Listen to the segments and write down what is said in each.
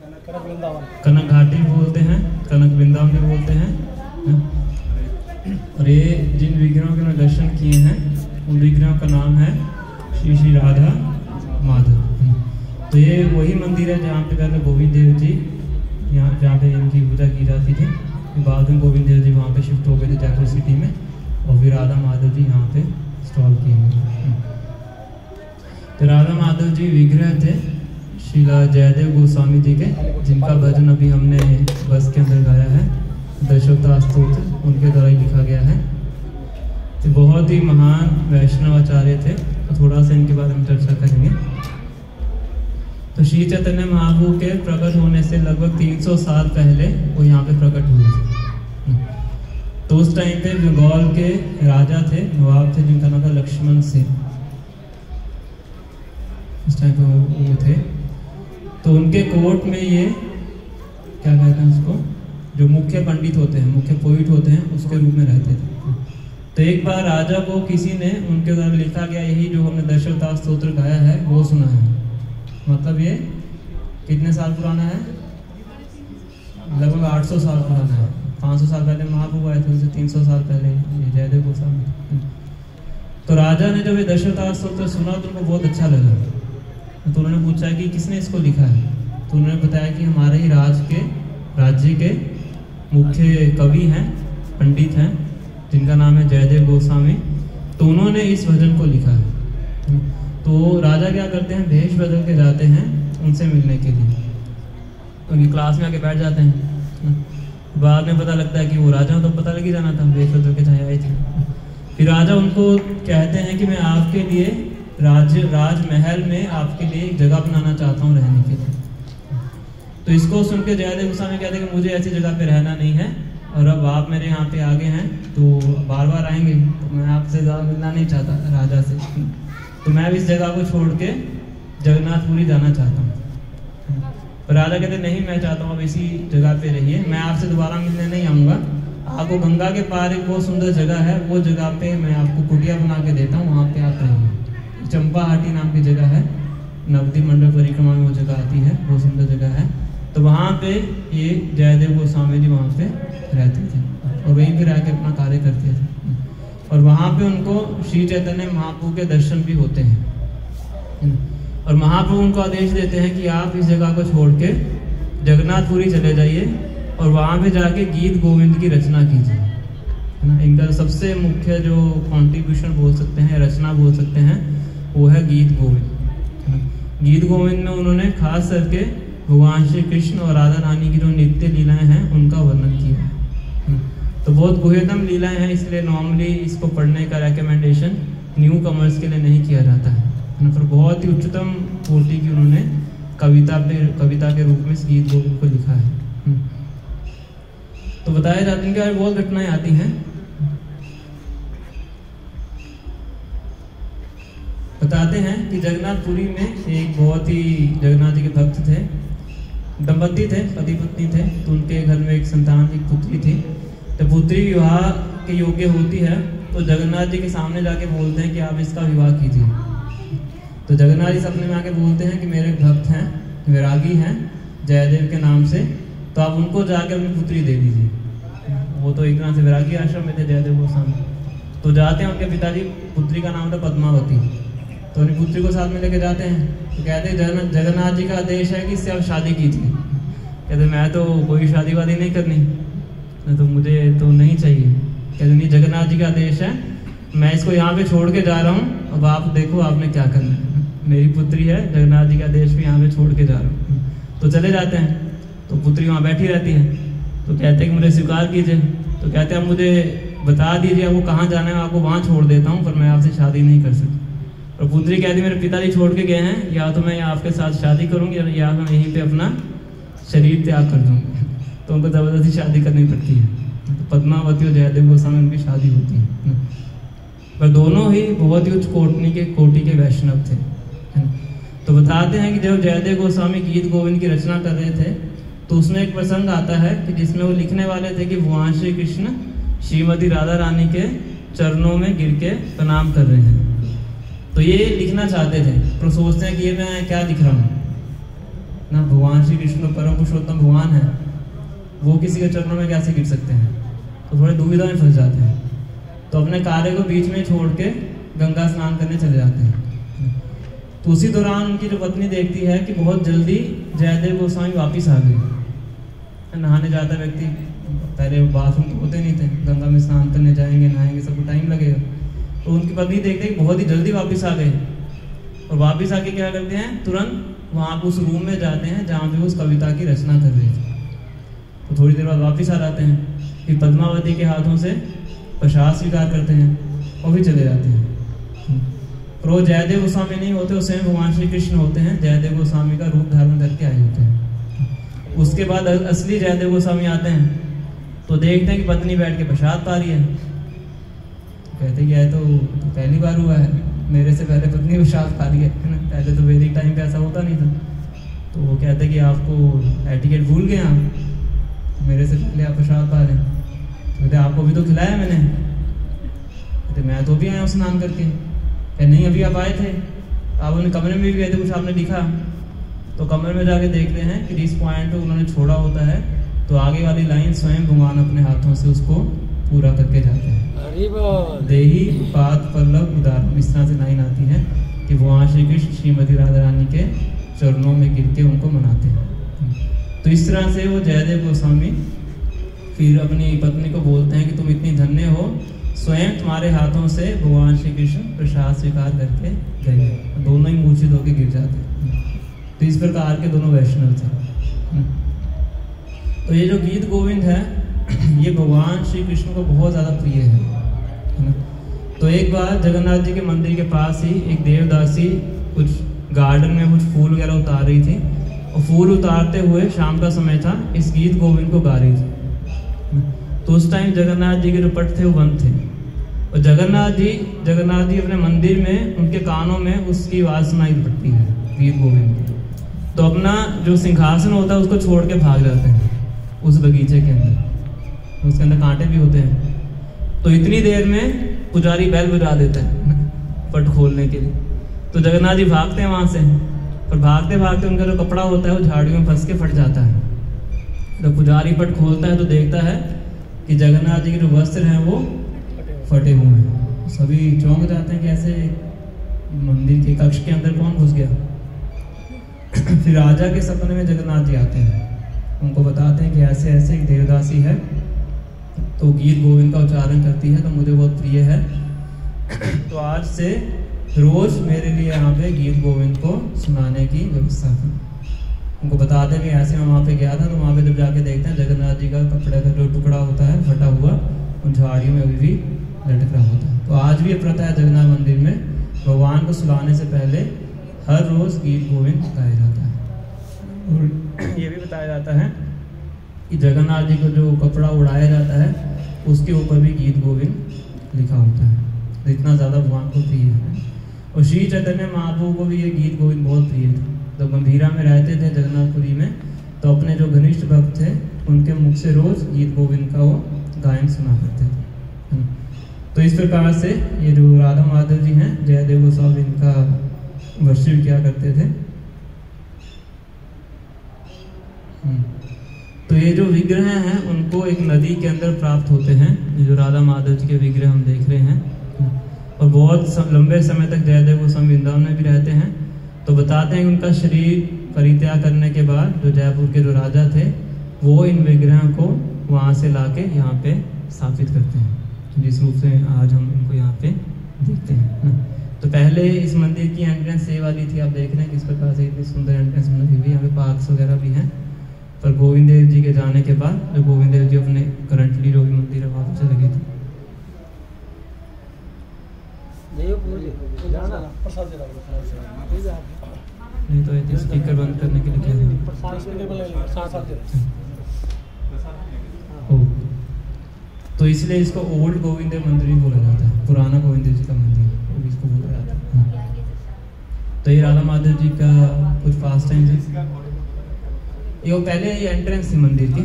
कनक घाटी भी बोलते हैं, कनक वृंदावन भी बोलते हैं। और ये जिन विग्रहों के मैं दर्शन किए हैं उन विग्रहों का नाम है श्री श्री राधा माधव। तो ये वही मंदिर है जहाँ पे पहले गोविंद देव जी यहाँ जहाँ पे इनकी पूजा की जाती थी। बाद में गोविंद देव जी वहाँ पे शिफ्ट हो गए थे जयपुर सिटी में, और फिर राधा माधव जी यहाँ पे इंस्टॉल किए गए। तो राधा माधव जी विग्रह थे श्रीला जयदेव गोस्वामी जी के, जिनका भजन अभी हमने बस के अंदर गाया है, दशावतार स्तोत्र, उनके द्वारा ही लिखा गया है। तो बहुत ही महान वैष्णव आचार्य थे। तो थोड़ा सा इनके बारे में चर्चा करेंगे। तो श्री चैतन्य महाप्रभु के प्रकट होने से लगभग 300 साल पहले वो यहाँ पे प्रकट हुए थे। तो उस टाइम पे बंगाल के राजा थे, नवाब थे, जिनका नाम था लक्ष्मण सिंह। उस टाइम पे वो थे। तो उनके कोर्ट में ये क्या कहते हैं उसको, जो मुख्य पंडित होते हैं, मुख्य पोइट होते हैं, उसके रूप में रहते थे। तो एक बार राजा को किसी ने उनके द्वारा लिखा गया यही जो हमने दशावतार स्तोत्र गाया है वो सुना है। मतलब ये कितने साल पुराना है? लगभग 800 साल पुराना है। 500 साल पहले महाप्रभु आए थे, उनसे 300 साल पहले ये जयदेव गोस्वामी। तो राजा ने जब ये दशावतार स्तोत्र सुना तो उनको बहुत अच्छा लगा। तो उन्होंने पूछा कि किसने इसको लिखा है। तो उन्होंने बताया कि हमारे ही राज्य के मुख्य कवि हैं, पंडित हैं, जिनका नाम है जयदेव गोस्वामी। तो उन्होंने इस भजन को लिखा है। तो राजा क्या करते हैं, भेष बदल के जाते हैं उनसे मिलने के लिए, उनकी क्लास में आके बैठ जाते हैं। बाद में पता लगता है कि वो राजा, तो पता लग ही जाना था, भेष बदल के जाए आए थे। फिर राजा उनको कहते हैं कि मैं आपके लिए राजमहल में आपके लिए एक जगह बनाना चाहता हूँ रहने के लिए। तो इसको सुन के जयदेव गोस्वामी कहते हैं कि मुझे ऐसी जगह पे रहना नहीं है, और अब आप मेरे यहाँ पे आ गए हैं तो बार बार आएंगे, तो मैं आपसे ज़्यादा मिलना नहीं चाहता राजा से। तो मैं इस जगह को छोड़ के जगन्नाथपुरी जाना चाहता हूँ। पर राजा कहते नहीं, मैं चाहता हूँ अब इसी जगह पे रहिए, मैं आपसे दोबारा मिलने नहीं आऊँगा। आपको गंगा के पार एक बहुत सुंदर जगह है, वो जगह पे मैं आपको कुटिया बना के देता हूँ, वहाँ पे आप रहिए। चंपाहाटी नाम की जगह है, नवद्वीप मंडल परिक्रमा में वो जगह आती है, बहुत सुंदर जगह है। तो वहाँ पे ये जयदेव गोस्वामी जी वहाँ पे रहते थे और वहीं पे रह के अपना कार्य करते थे। और वहाँ पे उनको श्री चैतन्य महाप्रभु के दर्शन भी होते हैं। और महाप्रभु उनको आदेश देते हैं कि आप इस जगह को छोड़ के जगन्नाथपुरी चले जाइए और वहाँ पे जाके गीत गोविंद की रचना कीजिए, है ना। इनका सबसे मुख्य जो कॉन्ट्रीब्यूशन बोल सकते हैं, रचना बोल सकते हैं, वो है गीत गोविंद। गीत गोविंद में उन्होंने खास करके भगवान श्री कृष्ण और राधा रानी की जो नित्य लीलाएं हैं उनका वर्णन किया है। तो बहुत गुह्यतम लीलाएं हैं, इसलिए नॉर्मली इसको पढ़ने का रेकमेंडेशन न्यू कमर्स के लिए नहीं किया जाता है ना। पर बहुत ही उच्चतम कोटि की उन्होंने कविता के रूप में इस गीत गोविंद को लिखा है। तो बताया जाता है कि बहुत घटनाएं आती हैं। बताते हैं कि जगन्नाथपुरी में एक बहुत ही जगन्नाथ जी के भक्त थे, दंपति थे, पति पत्नी थे। तो उनके घर में एक संतान, एक पुत्री थी। तो पुत्री विवाह के योग्य होती है तो जगन्नाथ जी के सामने जाके बोलते हैं कि आप इसका विवाह कीजिए। तो जगन्नाथ जी सपने में आके बोलते हैं कि मेरे भक्त हैं, वैरागी हैं जयदेव के नाम से, तो आप उनको जाके अपनी पुत्री दे दीजिए। वो तो एक तरह से वैरागी आश्रम में थे जयदेव गोस्वामी। तो जाते हैं, उनके पिताजी, पुत्री का नाम था पद्मावती। तो अपनी पुत्री को साथ में लेके जाते हैं। तो कहते हैं जगन्नाथ जी का आदेश है कि इससे आप शादी कीजिए। कहते मैं तो कोई शादी वादी नहीं करनी, तो मुझे तो नहीं चाहिए। कहते नहीं, जगन्नाथ जी का आदेश है, मैं इसको यहाँ पे छोड़ के जा रहा हूँ, अब आप देखो आपने क्या करना है। मेरी पुत्री है, जगन्नाथ जी का आदेश भी यहाँ पे छोड़ के जा रहा हूँ। तो चले जाते हैं। तो पुत्री वहाँ बैठी रहती है। तो कहते हैं कि मुझे स्वीकार कीजिए। तो कहते हैं आप मुझे बता दीजिए आपको कहाँ जाना है, आपको वहाँ छोड़ देता हूँ, पर मैं आपसे शादी नहीं कर सकती। और पुत्री कहती मेरे पिताजी छोड़ के गए हैं, या तो मैं आपके साथ शादी करूँगी या मैं यहीं पे अपना शरीर त्याग कर दूँगी। तो उनको ज़बरदस्ती शादी करनी पड़ती है। तो पद्मावती और जयदेव गोस्वामी उनकी शादी होती है। पर दोनों ही बहुत ही उच्च कोटि के वैष्णव थे। तो बताते हैं कि जब जयदेव गोस्वामी गीत गोविंद की रचना कर रहे थे तो उसमें एक प्रसंग आता है कि जिसमें वो लिखने वाले थे कि भगवान श्री कृष्ण श्रीमती राधा रानी के चरणों में गिर के प्रणाम कर रहे हैं। तो ये लिखना चाहते थे, पर सोचते हैं कि ये मैं क्या लिख रहा हूँ, ना भगवान श्री कृष्ण परम पुरुषोत्तम भगवान है, वो किसी के चरणों में कैसे गिर सकते हैं? तो थोड़े दुविधा में फंस जाते हैं, तो अपने कार्य को बीच में छोड़ के गंगा स्नान करने चले जाते हैं। तो उसी दौरान उनकी जो पत्नी देखती है कि बहुत जल्दी जयदेव गोस्वामी वापिस आ गए। नहाने जाता व्यक्ति, पहले बाथरूम तो होते नहीं थे, गंगा में स्नान करने जाएंगे, नहाएंगे, सबको टाइम लगेगा। तो उनकी पत्नी देखते हैं बहुत ही जल्दी वापस आ गए, और वापस आके क्या करते हैं, तुरंत वहाँ उस रूम में जाते हैं जहाँ पे उस कविता की रचना कर रहे थे। तो थोड़ी देर बाद वापस आ जाते हैं, फिर पद्मावती के हाथों से प्रसाद स्वीकार करते हैं और भी चले जाते हैं। और वो जयदेव गोस्वामी नहीं होते, वो स्वयं भगवान श्री कृष्ण होते हैं, जयदेव गोस्वामी का रूप धारण करके आए होते हैं। उसके बाद असली जयदेव गोस्वामी आते हैं, तो देखते हैं कि पत्नी बैठ के प्रसाद पा रही है। कहते कि तो पहली बार हुआ है, मेरे से पहले पत्नी प्रसाद पा रही है ना, पहले तो वैदिक टाइम पे ऐसा होता नहीं था। तो वो कहते कि आपको एटिकेट भूल गए आप, मेरे से पहले आप प्रसाद पा रहे हैं। तो कहते आपको भी तो खिलाया मैंने। कहते मैं तो भी आया हूँ स्नान करके। कहते नहीं, अभी आप आए थे, आप उन्हें कमरे में भी गए थे, कुछ आपने दिखा? तो कमरे में जाके देखते हैं कि जिस पॉइंट उन्होंने छोड़ा होता है, तो आगे वाली लाइन स्वयं भगवान अपने हाथों से उसको पूरा करके जाते हैं। देही पाद पल्लव उदार, इस तरह से लाइन आती है कि भगवान श्री कृष्ण श्रीमती राधा रानी के चरणों में गिर के उनको मनाते हैं। तो इस तरह से वो जयदेव गोस्वामी फिर अपनी पत्नी को बोलते हैं कि तुम इतनी धन्य हो, स्वयं तुम्हारे हाथों से भगवान श्री कृष्ण प्रसाद स्वीकार करके गए। दोनों ही मूर्छित होकर गिर जाते हैं। तो इस प्रकार के दोनों वैष्णव थे। तो ये जो गीत गोविंद है, ये भगवान श्री कृष्ण को बहुत ज़्यादा प्रिय है। तो एक बार जगन्नाथ जी के मंदिर के पास ही एक देवदासी कुछ गार्डन में कुछ फूल वगैरह उतार रही थी, और फूल उतारते हुए शाम का समय था, इस गीत गोविंद को गा रही थी। तो उस टाइम जगन्नाथ जी के जो पट थे वो बंद थे, और जगन्नाथ जी अपने मंदिर में, उनके कानों में उसकी आवाज़ सुनाई पड़ती है गीत गोविंद की। तो अपना जो सिंहासन होता है उसको छोड़ के भाग जाते हैं उस बगीचे के अंदर, उसके अंदर कांटे भी होते हैं। तो इतनी देर में पुजारी बैल बजा देता है पट खोलने के लिए। तो जगन्नाथ जी भागते हैं वहाँ से, पर भागते भागते उनका जो कपड़ा होता है वो झाड़ियों में फंस के फट जाता है। तो पुजारी पट खोलता है तो देखता है कि जगन्नाथ जी के जो वस्त्र हैं वो फटे हुए हैं। सभी चौंक जाते हैं कि ऐसे मंदिर के कक्ष के अंदर कौन घुस गया। फिर राजा के सपने में जगन्नाथ जी आते हैं, उनको बताते हैं कि ऐसे ऐसे एक देवदासी है, तो गीत गोविंद का उच्चारण करती है, तो मुझे बहुत प्रिय है। तो आज से रोज मेरे लिए यहाँ पे गीत गोविंद को सुनाने की व्यवस्था करें। उनको बताते हैं कि ऐसे मैं वहाँ पे गया था, तो वहाँ पे जब जाके देखते हैं जगन्नाथ जी का कपड़े का जो टुकड़ा होता है फटा हुआ, उन झाड़ियों में अभी भी लटक रहा होता है। तो आज भी प्रथा है जगन्नाथ मंदिर में, भगवान को सुलाने से पहले हर रोज गीत गोविंद गाया जाता है। और ये भी बताया जाता है कि जगन्नाथ जी को जो कपड़ा उड़ाया जाता है उसके ऊपर भी गीत गोविंद लिखा होता है। तो इतना ज़्यादा भगवान को प्रिय है। और श्री चैतन्य महाप्रभु को भी ये गीत गोविंद बहुत प्रिय थे। तो गंभीरा में रहते थे जगन्नाथपुरी में, तो अपने जो घनिष्ठ भक्त थे उनके मुख से रोज गीत गोविंद का वो गायन सुना करते थे। तो इस प्रकार से ये जो राधा माधव जी हैं, जयदेव गोस्वामी इनका वर्षिप किया करते थे। तो ये जो विग्रह हैं उनको एक नदी के अंदर प्राप्त होते हैं। ये जो राधा माधव जी के विग्रह हम देख रहे हैं, और बहुत लंबे समय तक जयदेव गोस्वामी वृंदावन में भी रहते हैं। तो बताते हैं कि उनका शरीर परित्याग करने के बाद जो जयपुर के जो राजा थे वो इन विग्रहों को वहाँ से लाके यहाँ पे स्थापित करते हैं, जिस रूप से आज हम इनको यहाँ पे देखते हैं। तो पहले इस मंदिर की एंट्रेंस ये वाली थी, आप देख रहे हैं किस प्रकार से इतनी सुंदर एंट्रेंस बनी हुई। यहाँ पे पार्क्स वगैरह भी हैं। पर गोविंद देव जी के जाने के बाद, जो गोविंद देव जी अपने करंटली जो भी मंदिर है वहाँ पर चले गए थे। नहीं तो ये स्पीकर बंद करने के लिए क्या है? तो इसलिए इसको ओल्ड गोविंद देव मंदिर भी बोला जाता है, पुराना गोविंद देव जी का मंदिर वो इसको बोला जाता है। तो ये राधा माधव जी का कुछ फास्ट टाइम है। ये पहले ये एंट्रेंस थी मंदिर की।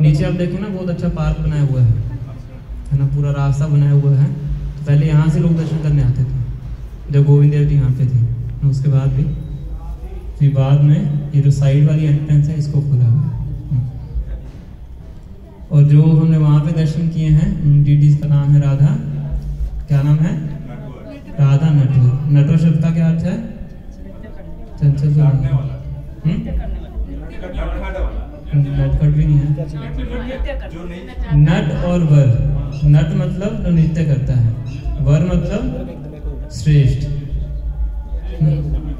नीचे आप देखें ना, बहुत अच्छा पार्क बनाया हुआ है ना, पूरा रास्ता बनाया हुआ है। तो पहले यहाँ से लोग दर्शन करने आते थे जब गोविंद देव जी यहाँ पे थे। उसके बाद भी फिर बाद में ये जो साइड वाली एंट्रेंस है इसको खोला गया। और जो हमने वहाँ पे दर्शन किए हैं उन डीडीज का नाम है राधा, क्या नाम है? राधा नटवर। नटवर शब्द का क्या अर्थ है? नटखट भी नहीं है। नट और वर, नट मतलब जो नृत्य करता है, वर मतलब श्रेष्ठ,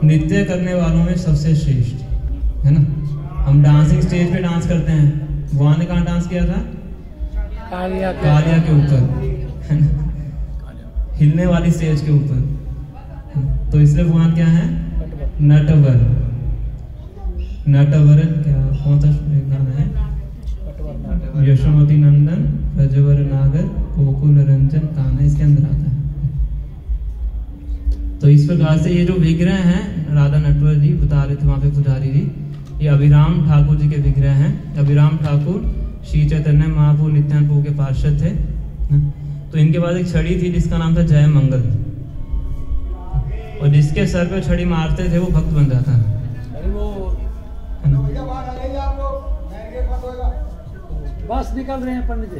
नृत्य करने वालों में सबसे श्रेष्ठ, है ना। हम डांसिंग स्टेज पे डांस करते हैं, भगवान ने कहाँ डांस किया था? कालिया के ऊपर, है ना, हिलने वाली स्टेज के ऊपर। तो इसलिए भगवान क्या है? नटवर। नटवर क्या, कौन सा गाना है? यशोमती नंदन रजवर नागर गोकुल रंजन कान्हा, इसके अंदर आता है। तो इस प्रकार से ये जो विग्रह हैं राधा नटवर जी बता रहे थे वहाँ पे पुजारी जी, ये अभिराम ठाकुर जी के विग्रह हैं। अभिराम ठाकुर श्री चैतन्य महाप्रभु नित्यानंद प्रभु के पार्षद थे। तो इनके पास एक छड़ी थी जिसका नाम था जय मंगल, और जिसके सर पे छड़ी मारते थे वो भक्त बन जाता है। बस निकल रहे हैं पंडित जी।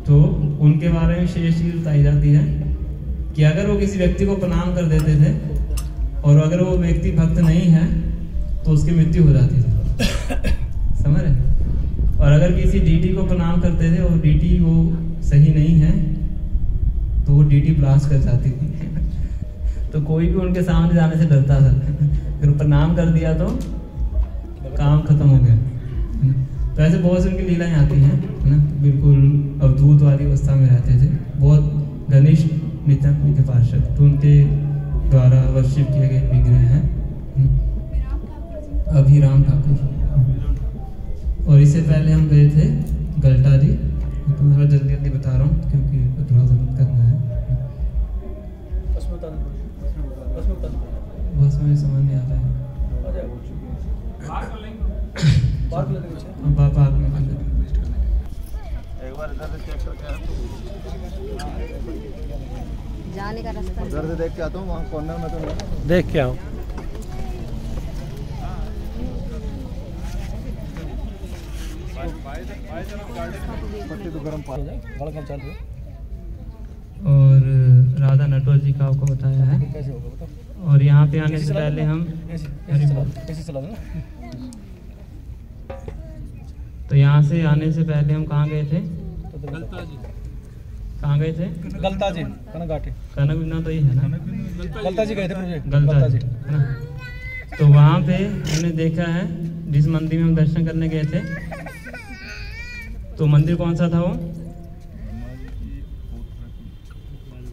तो उनके बारे में शेष चीज बताई जाती है कि अगर वो किसी व्यक्ति को प्रणाम कर देते थे और अगर वो व्यक्ति भक्त नहीं है तो उसकी मृत्यु हो जाती थी, समझ रहे? और अगर किसी डीटी को प्रणाम करते थे और डीटी वो सही नहीं है तो वो डीटी ब्लास्ट कर जाती थी। तो कोई भी उनके सामने जाने से डरता था, अगर प्रणाम कर दिया तो काम खत्म हो गया। तो ऐसे बहुत सी उनकी लीलाएं आती हैं, है ना, बिल्कुल अवधूत वाली अवस्था में रहते थे, बहुत घनिष्ठ नित्यानंद के पार्षद। तो उनके द्वारा वर्शिप किए गए विग्रह हैं अभिराम ठाकुर। और इससे पहले हम गए थे गलटा जी, तुम्हारा जल्दी जल्दी बता रहा हूँ क्योंकि थोड़ा सा बंद करना है, बस मुझे समझ नहीं आ रहा है। बात में एक बार इधर से चेक करके जाने का रास्ता उधर से देख के आता हूँ, वहाँ कॉर्नर में तो नहीं। देख के आओ। पट्टी तो गर्म पानी चल रही। और राधा नटवर जी का आपको बताया है। कैसे होगा बताओ। और यहाँ पे आने से पहले हम कैसे चला देना। तो यहाँ से आने से पहले हम कहाँ गए थे? कहाँ गए थे? गलता जी कनक बिना तो ये है ना, गलता जी गए थे। गलता जी है ना। तो वहाँ पे हमने देखा है जिस मंदिर में हम दर्शन करने गए थे, तो मंदिर कौन सा था वो?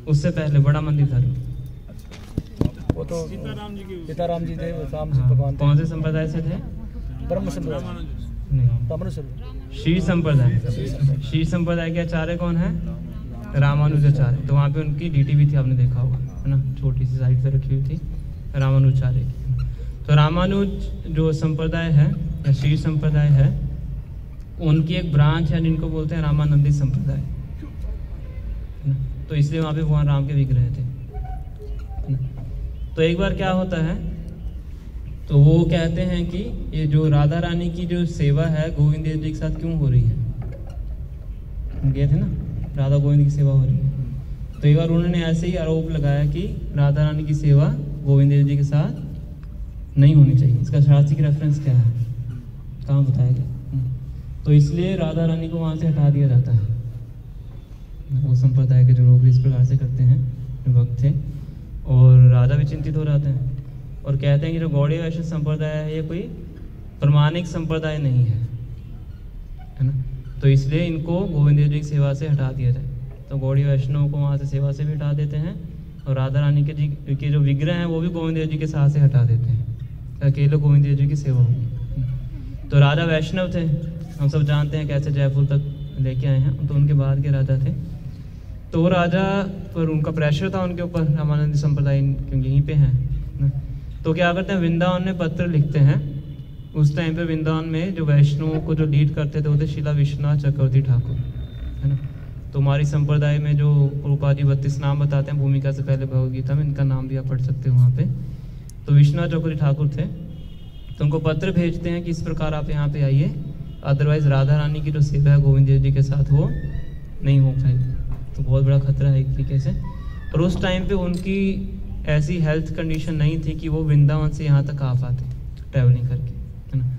उससे पहले बड़ा मंदिर था वो तो सीताराम जी थे, राम जी भगवान। कौन से संप्रदाय से थे? ब्रह्म संप्रदाय नहीं, श्री संप्रदाय। श्री संप्रदाय के आचार्य कौन है? रामानुजाचार्य। तो वहाँ पे उनकी डीटी भी थी, आपने देखा होगा, है ना, छोटी सी साइड पे रखी हुई थी रामानुजाचार्य की। तो रामानुज जो संप्रदाय है या श्री संप्रदाय है, उनकी एक ब्रांच है जिनको बोलते हैं रामानंदी संप्रदाय। तो इसलिए वहाँ पे भगवान राम के विग्रह थे। तो एक बार क्या होता है, तो वो कहते हैं कि ये जो राधा रानी की जो सेवा है गोविंद देव जी के साथ क्यों हो रही है? गए थे ना, राधा गोविंद की सेवा हो रही है। तो एक बार उन्होंने ऐसे ही आरोप लगाया कि राधा रानी की सेवा गोविंद देव जी के साथ नहीं होनी चाहिए। इसका शास्त्रीय रेफरेंस क्या है, कहाँ बताया गया? तो इसलिए राधा रानी को वहाँ से हटा दिया जाता है। वो संप्रदाय के जो लोग इस प्रकार से करते हैं, जो भक्त थे, और राजा भी चिंतित हो जाते हैं और कहते हैं कि जो गौड़ीय वैष्णव संप्रदाय है ये कोई प्रमाणिक संप्रदाय नहीं है, है ना। तो इसलिए इनको गोविंद देव जी की सेवा से हटा दिया जाए। तो गौड़ीय वैष्णव को वहाँ से सेवा से भी हटा देते हैं, और राधा रानी के जो विग्रह हैं वो भी गोविंद देव जी के साथ से हटा देते हैं, अकेले गोविंद देव जी की सेवा होगी। तो राजा वैष्णव थे, हम सब जानते हैं कैसे जयपुर तक लेके आए हैं, तो उनके बाद के राजा थे। तो वो राजा पर उनका प्रेशर था उनके ऊपर, रामानंदी संप्रदाय क्योंकि यहीं पे हैं ना। तो क्या करते हैं, वृंदावन में पत्र लिखते हैं। उस टाइम पे वृंदावन में जो वैष्णवों को जो लीड करते थे वो थे शिला विश्वनाथ चक्रवर्ती ठाकुर, है ना। तो हमारी संप्रदाय में जो प्रभुपाद जी 32 नाम बताते हैं भूमिका से पहले भगवद गीता में, इनका नाम भी आप पढ़ सकते हो वहाँ पे। तो विश्वनाथ चौकरी ठाकुर थे, तो उनको पत्र भेजते हैं कि इस प्रकार आप यहाँ पे आइए, अदरवाइज राधा रानी की जो सेवा है गोविंद देव जी के साथ वो नहीं हो पाएगी। तो बहुत बड़ा खतरा है एक तरीके से। और उस टाइम पे उनकी ऐसी हेल्थ कंडीशन नहीं थी कि वो वृंदावन से यहाँ तक आ पाते ट्रैवलिंग करके, है ना।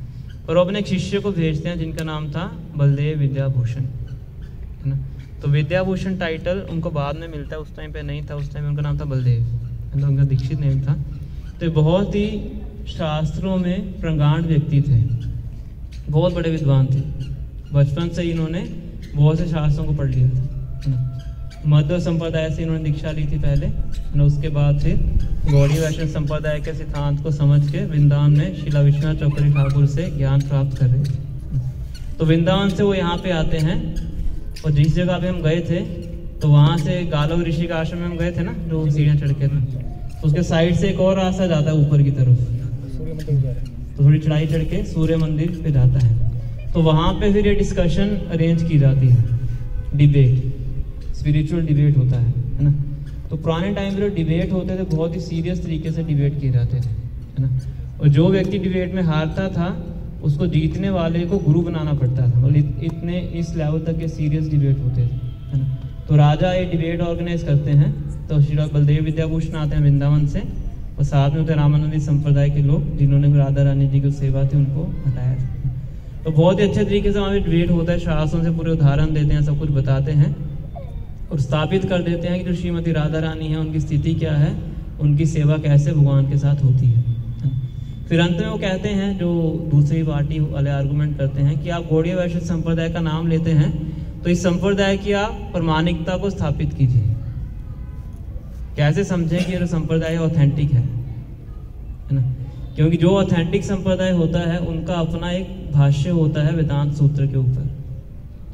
और वो अपने एक शिष्य को भेजते हैं जिनका नाम था बलदेव विद्याभूषण, है ना। तो विद्याभूषण टाइटल उनको बाद में मिलता है, उस टाइम पे नहीं था, उस टाइम में उनका नाम था बलदेव, है ना, उनका दीक्षित नेम था। तो बहुत ही शास्त्रों में प्रगाढ़ व्यक्ति थे, बहुत बड़े विद्वान थे। बचपन से इन्होंने बहुत से शास्त्रों को पढ़ लिया था, है ना। मध्व संप्रदाय से इन्होंने दीक्षा ली थी पहले, है ना। उसके बाद फिर गौड़ीय वैष्णव संप्रदाय के सिद्धांत को समझ के वृंदावन में श्रीला विश्वनाथ चौकरी ठाकुर से ज्ञान प्राप्त कर रहे थे। तो वृंदावन से वो यहाँ पे आते हैं, और जिस जगह पे हम गए थे तो वहाँ से गालव ऋषि का आश्रम में हम गए थे ना, जो सीढ़ियाँ चढ़ के थे, तो उसके साइड से एक और रास्ता जाता है ऊपर की तरफ, तो थोड़ी चढ़ाई चढ़ के सूर्य मंदिर पे जाता है। तो वहाँ पे फिर ये डिस्कशन अरेंज की जाती है, डिबेट, स्पिरिचुअल डिबेट होता है ना। तो पुराने टाइम पे जो डिबेट होते थे बहुत ही सीरियस तरीके से डिबेट किए जाते थे, है ना। और जो व्यक्ति डिबेट में हारता था उसको जीतने वाले को गुरु बनाना पड़ता था, और इतने इस लेवल तक के सीरियस डिबेट होते थे, है ना। तो राजा ये डिबेट ऑर्गेनाइज करते हैं, तो श्री बलदेव विद्याभूषण आते हैं वृंदावन से, और साथ में होते रामानंदी संप्रदाय के लोग जिन्होंने राधा रानी जी की सेवा थी उनको हटाया था। तो बहुत ही अच्छे तरीके से वहाँ पे डिबेट होता है, शास्त्रों से पूरे उदाहरण देते हैं, सब कुछ बताते हैं और स्थापित कर देते हैं कि जो श्रीमती राधा रानी है उनकी स्थिति क्या है, उनकी सेवा कैसे भगवान के साथ होती है। फिर अंत में वो कहते हैं, जो दूसरी पार्टी वाले आर्गुमेंट करते हैं कि आप गौड़ीय वैष्णव संप्रदाय का नाम लेते हैं तो इस संप्रदाय की आप प्रामाणिकता को स्थापित कीजिए, कैसे समझें कि ये संप्रदाय ऑथेंटिक है ना। क्योंकि जो ऑथेंटिक संप्रदाय होता है उनका अपना एक भाष्य होता है वेदांत सूत्र के ऊपर,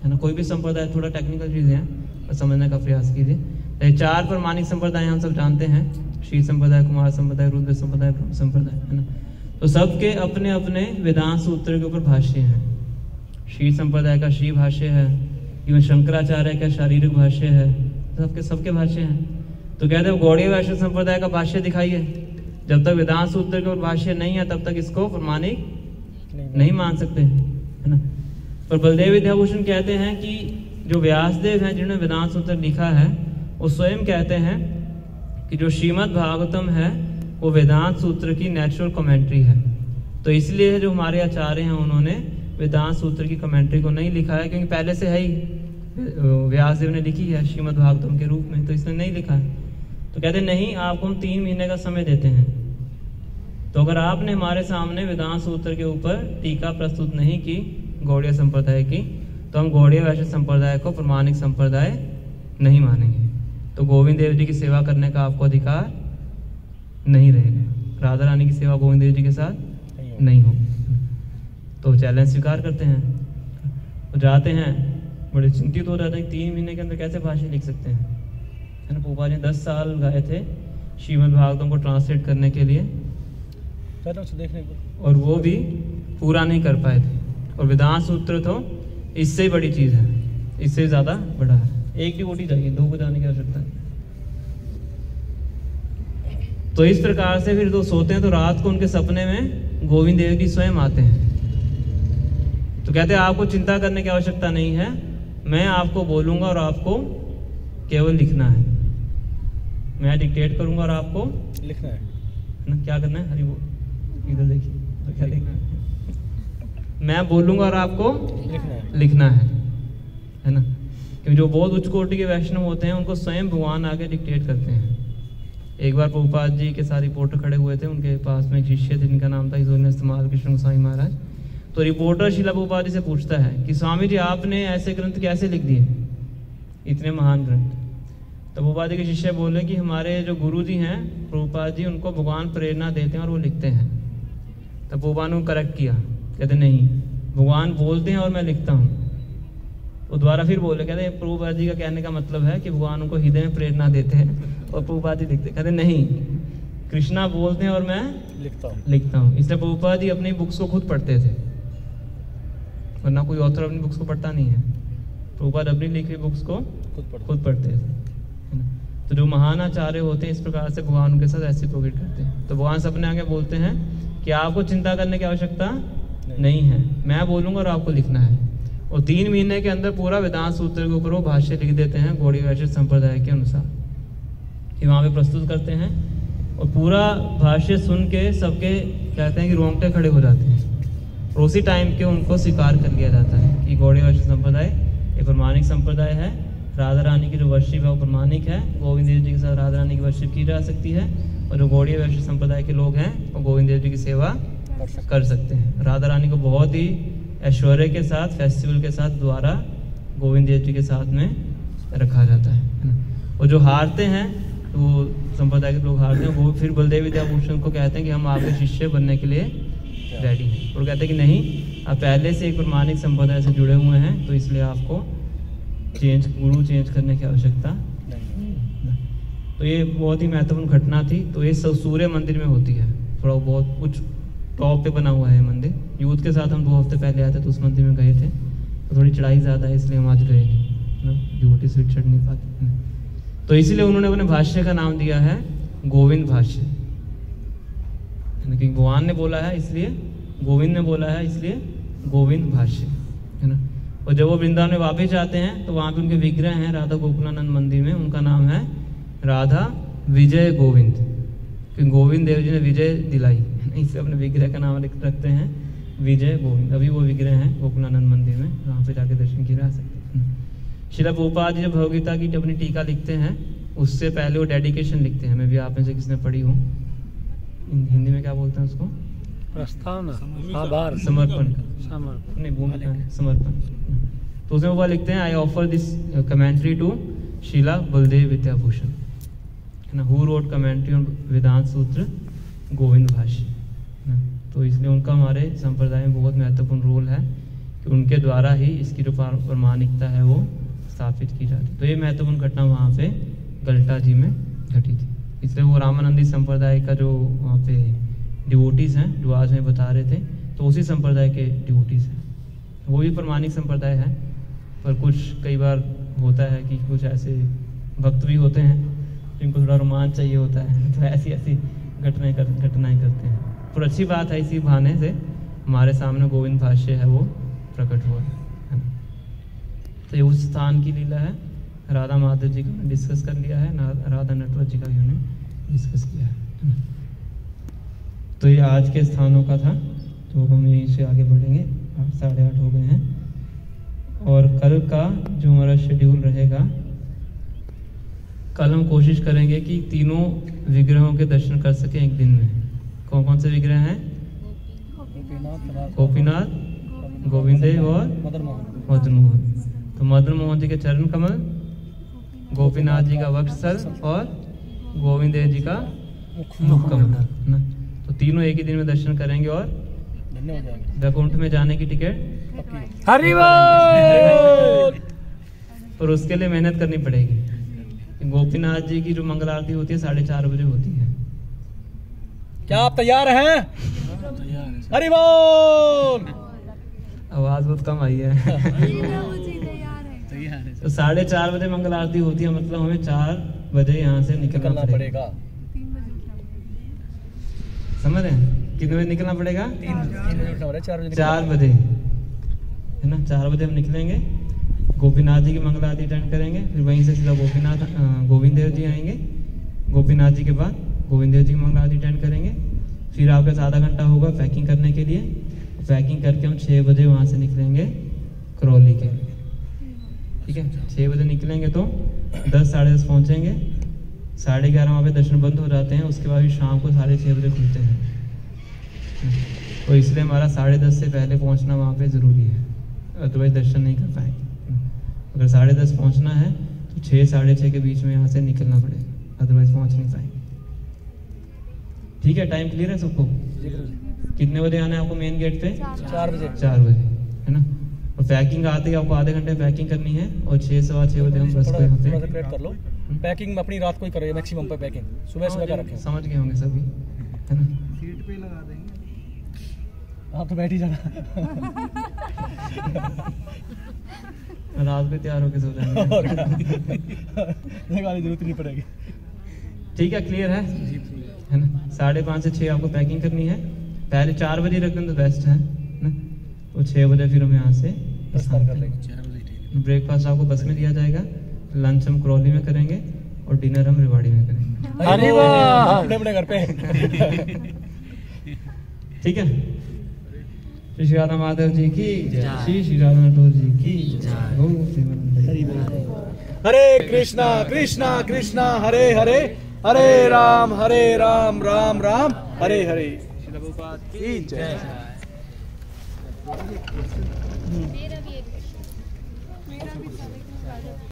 है ना। कोई भी संप्रदाय, थोड़ा टेक्निकल चीजें हैं और समझने का प्रयास कीजिए। 4 प्रामाणिक संप्रदाय हम सब जानते हैं, श्री संप्रदाय, कुमार संप्रदाय, रुद्र संप्रदाय, ब्रह्म संप्रदाय, है ना। तो सबके अपने अपने वेदांत सूत्र के ऊपर भाष्य हैं। श्री संप्रदाय का श्री भाष्य है, इवन शंकराचार्य का शारीरिक भाष्य है, सबके भाष्य हैं। तो कहते हैं गौड़ीय वैष्णव संप्रदाय का भाष्य दिखाइए। जब तक वेदांत सूत्र के ऊपर भाष्य नहीं है तब तक इसको प्रमाणिक नहीं मान सकते, है ना। पर बलदेव विद्याभूषण कहते हैं कि जो व्यासदेव हैं जिन्होंने वेदांत सूत्र लिखा है, वो स्वयं कहते हैं कि जो श्रीमद् भागवतम है वो वेदांत सूत्र की नेचुरल कमेंट्री है। तो इसलिए जो हमारे आचार्य हैं उन्होंने वेदांत सूत्र की कमेंट्री को नहीं लिखा है, क्योंकि पहले से है ही, व्यासदेव ने लिखी है श्रीमद् भागवतम के रूप में, तो इसने नहीं लिखा है। तो कहते नहीं, आपको हम 3 महीने का समय देते हैं। तो अगर आपने हमारे सामने वेदांत सूत्र के ऊपर टीका प्रस्तुत नहीं की गौड़ीय संप्रदाय की, तो हम गौड़ीय वैष्णव संप्रदाय को प्रामाणिक संप्रदाय नहीं मानेंगे। तो गोविंद देव जी की सेवा करने का आपको अधिकार नहीं रहेगा, राधा रानी की सेवा गोविंद देव जी के साथ नहीं हो। तो चैलेंज स्वीकार करते हैं, तो जाते हैं, बड़े चिंतित हो जाते हैं 3 महीने के अंदर कैसे भाष्य लिख सकते हैं, है ना। पोपा जी 10 साल गए थे श्रीमद् भागवतम को ट्रांसलेट करने के लिए, और वो भी पूरा नहीं कर पाए थे। और वेदांत सूत्र तो इससे बड़ी चीज है, इससे ज्यादा बड़ा है। एक डिवोटी चाहिए, 2 को जाने की आवश्यकता है। तो इस प्रकार से फिर 2 सोते हैं, तो रात को उनके सपने में गोविंद देव जी स्वयं आते हैं। तो कहते हैं आपको चिंता करने की आवश्यकता नहीं है, मैं आपको बोलूंगा और आपको केवल लिखना है। मैं डिक्टेट करूंगा और आपको लिखना है ना। क्या करना है? हरि बोल, इधर देखिए, तो क्या लिखना है? मैं बोलूंगा और आपको लिखना है ना। क्योंकि जो बहुत उच्च कोटि के वैष्णव होते हैं उनको स्वयं भगवान आगे डिक्टेट करते हैं। एक बार प्रभुपाद जी के साथ रिपोर्टर खड़े हुए थे, उनके पास में एक शिष्य थे जिनका नाम था इस्तेमाल कृष्ण गोस्वामी महाराज। तो रिपोर्टर शिला प्रभुपाद जी से पूछता है कि स्वामी जी आपने ऐसे ग्रंथ कैसे लिख दिए, इतने महान ग्रंथ। तो प्रभुपाद जी के शिष्य बोले कि हमारे जो गुरु जी हैं प्रभुपाद जी, उनको भगवान प्रेरणा देते हैं और वो लिखते हैं। तब प्रभुपाद ने करेक्ट किया, कहते नहीं, भगवान बोलते हैं और मैं लिखता हूँ। वो दोबारा फिर बोले, कहते प्रभुपाद जी का कहने का मतलब है कि भगवान उनको हृदय में प्रेरणा देते हैं और प्रभुपाद जी लिखते। कहते नहीं, कृष्णा बोलते हैं और मैं लिखता हूँ। इसलिए प्रभुपाद जी अपनी बुक्स को खुद पढ़ते थे, वरना कोई ऑथर अपनी बुक्स को पढ़ता नहीं है। प्रभुपाद अपनी लिखी बुक्स को खुद पढ़ते थे, है ना। तो जो महान आचार्य होते हैं इस प्रकार से भगवान उनके साथ ऐसे प्रोग्रेट करते हैं। तो भगवान सबने आगे बोलते हैं कि आपको चिंता करने की आवश्यकता नहीं है, मैं बोलूँगा और आपको लिखना है। और 3 महीने के अंदर पूरा वेदांत सूत्र के ऊपर वो भाष्य लिख देते हैं गौड़ीय वैष्णव संप्रदाय के अनुसार, कि वहाँ पे प्रस्तुत करते हैं। और पूरा भाष्य सुन के सबके कहते हैं कि रोंगटे खड़े हो जाते हैं। और उसी टाइम के उनको स्वीकार कर लिया जाता है कि गौड़ीय वैष्णव संप्रदाय ये प्रमाणिक संप्रदाय है। राधा रानी की जो वर्शिप है वो प्रमाणिक है, गोविंद देव जी के साथ राधा रानी की वर्शिप की जा सकती है। और जो गौड़ीय वैष्णव संप्रदाय के लोग हैं वो गोविंद देव जी की सेवा कर सकते हैं। राधा रानी को बहुत ही ऐश्वर्य के साथ, फेस्टिवल के साथ द्वारा गोविंद देव जी के साथ में रखा जाता है ना। और जो हारते हैं, तो वो संप्रदाय के लोग हारते हैं, वो फिर बलदेव विद्याभूषण को कहते हैं कि हम आपके शिष्य बनने के लिए रेडी हैं। और कहते हैं कि नहीं, आप पहले से एक प्रमाणिक संप्रदाय से जुड़े हुए हैं, तो इसलिए आपको गुरु चेंज करने की आवश्यकता नहीं। तो ये बहुत ही महत्वपूर्ण घटना थी। तो ये सूर्य मंदिर में होती है, थोड़ा बहुत कुछ टॉप पे बना हुआ है मंदिर। यूथ के साथ हम 2 हफ्ते पहले आए थे तो उस मंदिर में गए थे, तो थोड़ी चढ़ाई ज़्यादा है इसलिए हम आज गए नहीं ना, ड्यूटी से चढ़ नहीं पाते। तो इसीलिए उन्होंने अपने भाष्य का नाम दिया है गोविंद भाष्य, क्योंकि भगवान ने बोला है इसलिए, गोविंद ने बोला है इसलिए गोविंद भाष्य, है ना। और जब वो वृंदावन में वापस जाते हैं तो वहाँ पे उनके विग्रह हैं राधा गोकुलानंद मंदिर में, उनका नाम है राधा विजय गोविंद, क्योंकि गोविंद देव जी ने विजय दिलाई, इसलिए अपने विग्रह का नाम रखते हैं विजय गोविंद। अभी वो विग्रह हैं गोकुलानंद मंदिर में, वहाँ पे जाके दर्शन किए जा सकते हैं। श्रील प्रभुपाद जी जब भगवगीता की अपनी टीका लिखते हैं उससे पहले वो डेडिकेशन लिखते हैं। मैं भी आप में से किसने पढ़ी हूँ, हिंदी में क्या बोलते हैं उसको, प्रस्तावना, समर्पण नहीं, भूमिका समर्पण। तो उसमें वो लिखते हैं, I offer this commentary to Sheela Baladeva Vidyabhushan, है ना, who wrote commentary on Vedanta Sutra Govinda भाष्य। तो इसलिए उनका हमारे संप्रदाय में बहुत महत्वपूर्ण रोल है कि उनके द्वारा ही इसकी जो प्रमाणिकता है वो स्थापित की जाती। तो ये महत्वपूर्ण घटना वहाँ पे गलटा जी में घटी थी। इसलिए वो रामानंदी संप्रदाय का जो वहाँ पे डिवोटीज हैं, जो आज मैं बता रहे थे, तो उसी संप्रदाय के डिवोटीज हैं। वो भी प्रमाणिक संप्रदाय है, पर कुछ कई बार होता है कि कुछ ऐसे भक्त भी होते हैं जिनको थोड़ा रोमांच चाहिए होता है, तो ऐसी घटनाएं करते हैं। पर अच्छी बात है, इसी बहाने से हमारे सामने गोविंद भाष्य है वो प्रकट हुआ है। तो ये उस स्थान की लीला है। राधा माधव जी का डिस्कस कर लिया है, राधा नटवर जी का भी उन्होंने डिस्कस किया है। तो ये आज के स्थानों का था, तो हम यहीं से आगे बढ़ेंगे। 8:30 हो गए हैं। और कल का जो हमारा शेड्यूल रहेगा, कल हम कोशिश करेंगे कि तीनों विग्रहों के दर्शन कर सकें एक दिन में। कौन कौन से विग्रह हैं? गोपीनाथ, गोविंद देव और मदन मोहन। तो मदन मोहन जी के चरण कमल, गोपीनाथ जी का वक्षस्थल और गोविंद देव जी का मुख कमल, ना। तो तीनों एक ही दिन में दर्शन करेंगे और वैकुंठ में जाने की टिकट हरि बोल। पर उसके लिए मेहनत करनी पड़ेगी। गोपीनाथ जी की जो मंगल आरती होती है 4:30 बजे होती है। क्या आप तैयार हैं? हरि बोल। आवाज बहुत कम आई है। तो 4:30 बजे मंगल आरती होती है, मतलब हमें 4 बजे यहाँ से निकलना पड़ेगा। समझ रहे हैं? कितने बजे निकलना पड़ेगा? 4 बजे, है ना। 4 बजे हम निकलेंगे, गोपीनाथ जी की मंगल आरती अटेंड करेंगे, फिर वहीं से सीधा गोविंद देव जी आएंगे। गोपीनाथ जी के बाद गोविंद देव जी की मंगल आरती अटेंड करेंगे। फिर आपके पास आधा घंटा होगा पैकिंग करने के लिए। पैकिंग करके हम 6 बजे वहाँ से निकलेंगे करौली के लिए, ठीक है। 6 बजे निकलेंगे तो 10 साढ़े 10 पहुँचेंगे। 11:30 वहाँ पे दर्शन बंद हो जाते हैं। उसके बाद भी शाम को 6:30 बजे खुलते हैं। तो इसलिए हमारा 10:30 से पहले पहुँचना वहाँ पे ज़रूरी है, अदरवाइज दर्शन नहीं कर पाएंगे। अगर 10:30 पहुँचना है तो 6 साढ़े 6 के बीच में यहाँ से निकलना पड़ेगा, अदरवाइज पहुँच नहीं पाएंगे। ठीक है, टाइम क्लियर है सबको? कितने बजे आना है आपको मेन गेट पे? 4 बजे, 4 बजे, है ना। और पैकिंग आते ही आपको आधे घंटे पैकिंग करनी है और 6 सवा 6 बजे हम बस को यहाँ पे कर लो। पैकिंग अपनी रात को ही करें मैक्सिमम पे, पैकिंग सुबह का रखें। समझ गए होंगे सभी, है ना। सीट पे लगा देंगे, आप तो बैठ ही जाना। रात को तैयार होके सो जाएंगे। जरूरत नहीं पड़ेगी। ठीक है, क्लियर है ना? 5:30 से 6 आपको पैकिंग करनी है। पहले 4 बजे रख दें तो बेस्ट है ना, तो 6 बजे फिर हम यहाँ से कर लेंगे। ब्रेकफास्ट आपको बस में दिया जाएगा, लंच हम करौली में करेंगे और डिनर हम रेवाड़ी में करेंगे। अरे वाह, अपने घर पे। ठीक है, श्री श्री राधा माधव जी की जय, श्री श्री राधा नटवर जी की जय। ओम प्रेमानंद। हरे कृष्णा कृष्णा कृष्णा हरे हरे, हरे राम राम राम हरे हरे। की जय।